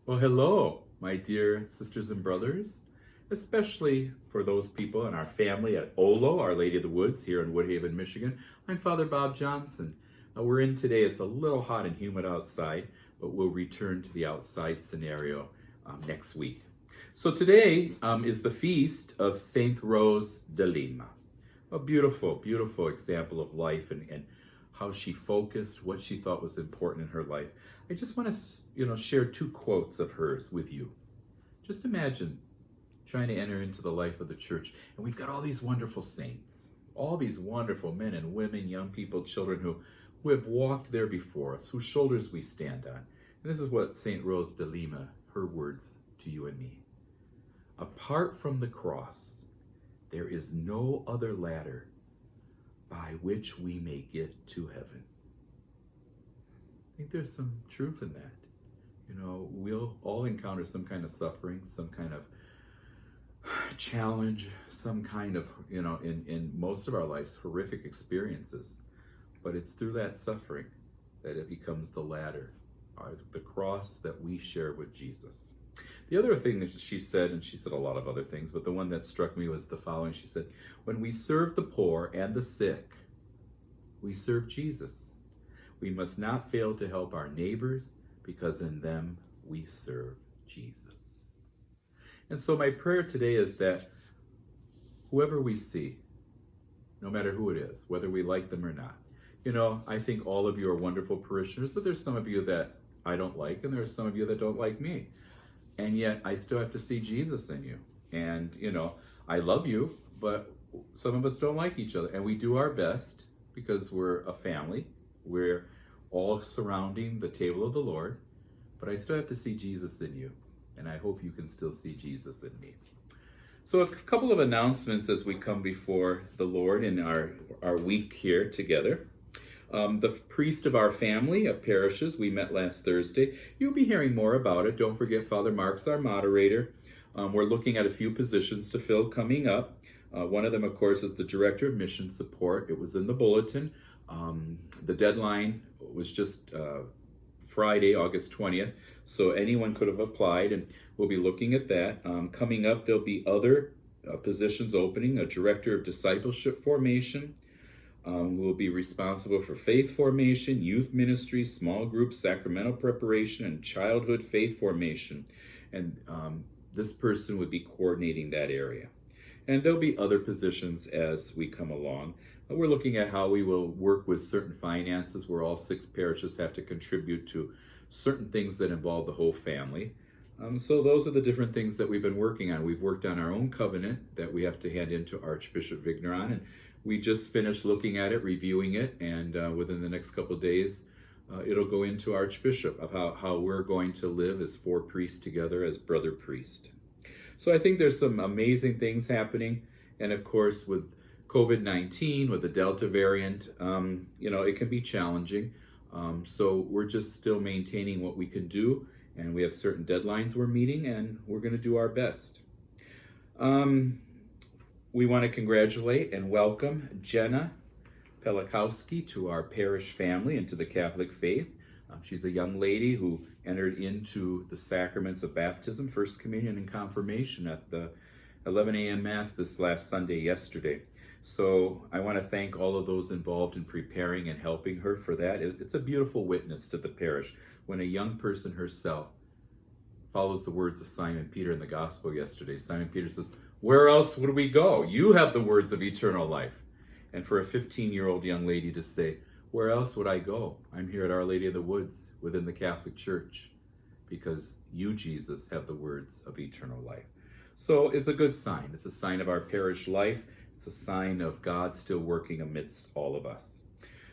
Well, hello, my dear sisters and brothers, especially for those people in our family at OLO, Our Lady of the Woods, here in Woodhaven, Michigan. I'm Father Bob Johnson. We're in today. It's a little hot and humid outside, but we'll return to the outside scenario next week. So today is the feast of Saint Rose de Lima. A beautiful, beautiful example of life and how she focused, what she thought was important in her life. I just want to, share two quotes of hers with you. Just imagine trying to enter into the life of the church, and we've got all these wonderful saints, all these wonderful men and women, young people, children who have walked there before us, whose shoulders we stand on. And this is what Saint Rose de Lima, her words to you and me. Apart from the cross, there is no other ladder by which we may get to heaven. I think there's some truth in that. We'll all encounter some kind of suffering, some kind of challenge, some kind of, in most of our lives, horrific experiences. But it's through that suffering that it becomes the ladder, the cross that we share with Jesus. The other thing that she said, and she said a lot of other things, but the one that struck me was the following. She said, when we serve the poor and the sick, we serve Jesus. We must not fail to help our neighbors because in them we serve Jesus. And so my prayer today is that whoever we see, no matter who it is, whether we like them or not, I think all of you are wonderful parishioners, but there's some of you that I don't like, and there's some of you that don't like me. And yet I still have to see Jesus in you. And, I love you, but some of us don't like each other. And we do our best because we're a family. We're all surrounding the table of the Lord. But I still have to see Jesus in you. And I hope you can still see Jesus in me. So a couple of announcements as we come before the Lord in our week here together. The priest of our family of parishes, we met last Thursday. You'll be hearing more about it. Don't forget Father Mark's our moderator. We're looking at a few positions to fill coming up. One of them, of course, is the Director of Mission Support. It was in the bulletin. The deadline was just Friday, August 20th. So anyone could have applied, and we'll be looking at that. Coming up, there'll be other positions opening, a Director of Discipleship Formation, who will be responsible for faith formation, youth ministry, small groups, sacramental preparation, and childhood faith formation. And this person would be coordinating that area. And there'll be other positions as we come along. We're looking at how we will work with certain finances where all 6 parishes have to contribute to certain things that involve the whole family. So those are the different things that we've been working on. We've worked on our own covenant that we have to hand in to Archbishop Vigneron, and we just finished looking at it, reviewing it, and within the next couple of days, it'll go into Archbishop of how we're going to live as 4 priests together as brother priest. So I think there's some amazing things happening, and of course with COVID-19, with the Delta variant, it can be challenging. So we're just still maintaining what we can do, and we have certain deadlines we're meeting, and we're going to do our best. We want to congratulate and welcome Jenna Pelikowski to our parish family and to the Catholic faith. She's a young lady who entered into the sacraments of baptism, First Communion, and Confirmation at the 11 a.m. Mass this last Sunday, yesterday. So I want to thank all of those involved in preparing and helping her for that. It's a beautiful witness to the parish when a young person herself follows the words of Simon Peter in the gospel yesterday. Simon Peter says, "Where else would we go? You have the words of eternal life." And for a 15-year-old young lady to say, "Where else would I go? I'm here at Our Lady of the Woods within the Catholic Church because you, Jesus, have the words of eternal life." So it's a good sign. It's a sign of our parish life. It's a sign of God still working amidst all of us.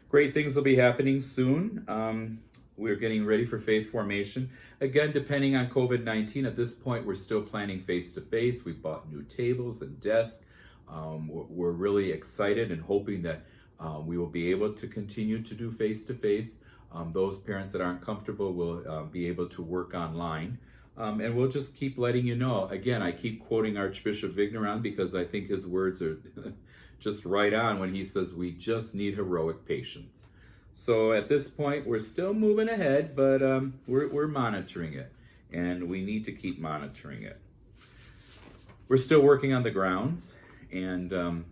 Great things will be happening soon. We're getting ready for faith formation. Again, depending on COVID-19, at this point, we're still planning face-to-face. We've bought new tables and desks. We're really excited and hoping that we will be able to continue to do face-to-face. Those parents that aren't comfortable will be able to work online. And we'll just keep letting you know. Again, I keep quoting Archbishop Vigneron because I think his words are just right on when he says we just need heroic patience. So at this point, we're still moving ahead, but we're monitoring it. and we need to keep monitoring it. We're still working on the grounds, and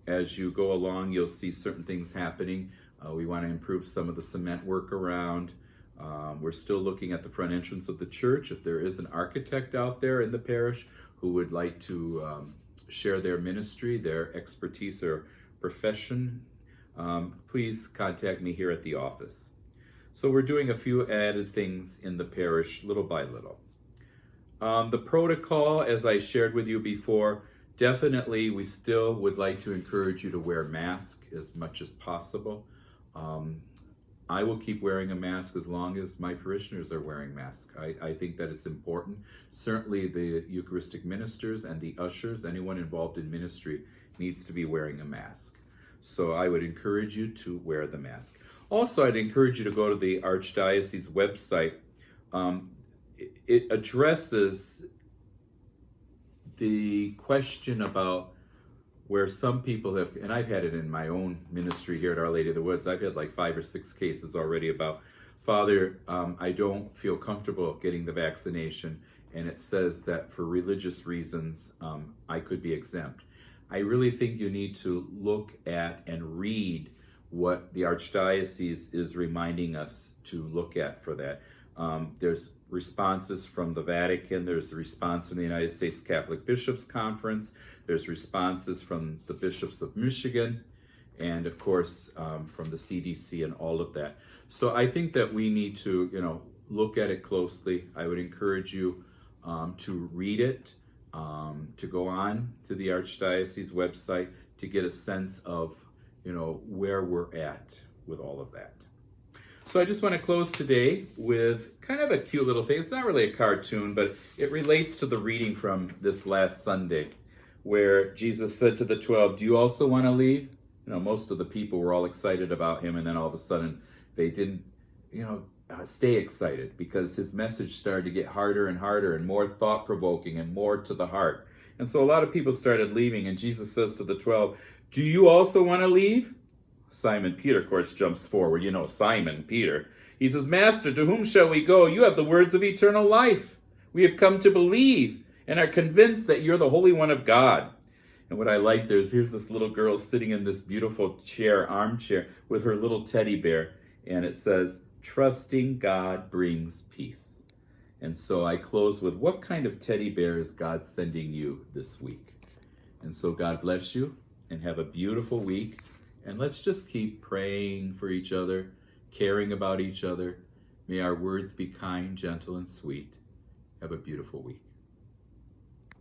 as you go along, you'll see certain things happening. We want to improve some of the cement work around. We're still looking at the front entrance of the church. If there is an architect out there in the parish who would like to share their ministry, their expertise or profession, please contact me here at the office. So we're doing a few added things in the parish little by little. The protocol, as I shared with you before, definitely we still would like to encourage you to wear a mask as much as possible. I will keep wearing a mask as long as my parishioners are wearing masks. I think that it's important. Certainly the Eucharistic ministers and the ushers, anyone involved in ministry, needs to be wearing a mask. So I would encourage you to wear the mask. Also, I'd encourage you to go to the Archdiocese website. It addresses the question about where some people have, and I've had it in my own ministry here at Our Lady of the Woods, I've had like 5 or 6 cases already about, Father, I don't feel comfortable getting the vaccination, and it says that for religious reasons, I could be exempt. I really think you need to look at and read what the Archdiocese is reminding us to look at for that. There's responses from the Vatican, there's a response from the United States Catholic Bishops' Conference, there's responses from the bishops of Michigan, and of course from the CDC and all of that. So I think that we need to, look at it closely. I would encourage you to read it, to go on to the Archdiocese website to get a sense of, where we're at with all of that. So I just want to close today with kind of a cute little thing. It's not really a cartoon, but it relates to the reading from this last Sunday, where Jesus said to the 12, do you also want to leave? Most of the people were all excited about him, and then all of a sudden they didn't, stay excited, because his message started to get harder and harder and more thought-provoking and more to the heart. And so a lot of people started leaving, and Jesus says to the 12, do you also want to leave? Simon Peter, of course, jumps forward. Simon Peter. He says, Master, to whom shall we go? You have the words of eternal life. We have come to believe and are convinced that you're the Holy One of God. And what I like there is, here's this little girl sitting in this beautiful armchair, with her little teddy bear. And it says, trusting God brings peace. And so I close with, what kind of teddy bear is God sending you this week? And so God bless you, and have a beautiful week. And let's just keep praying for each other, caring about each other. May our words be kind, gentle, and sweet. Have a beautiful week.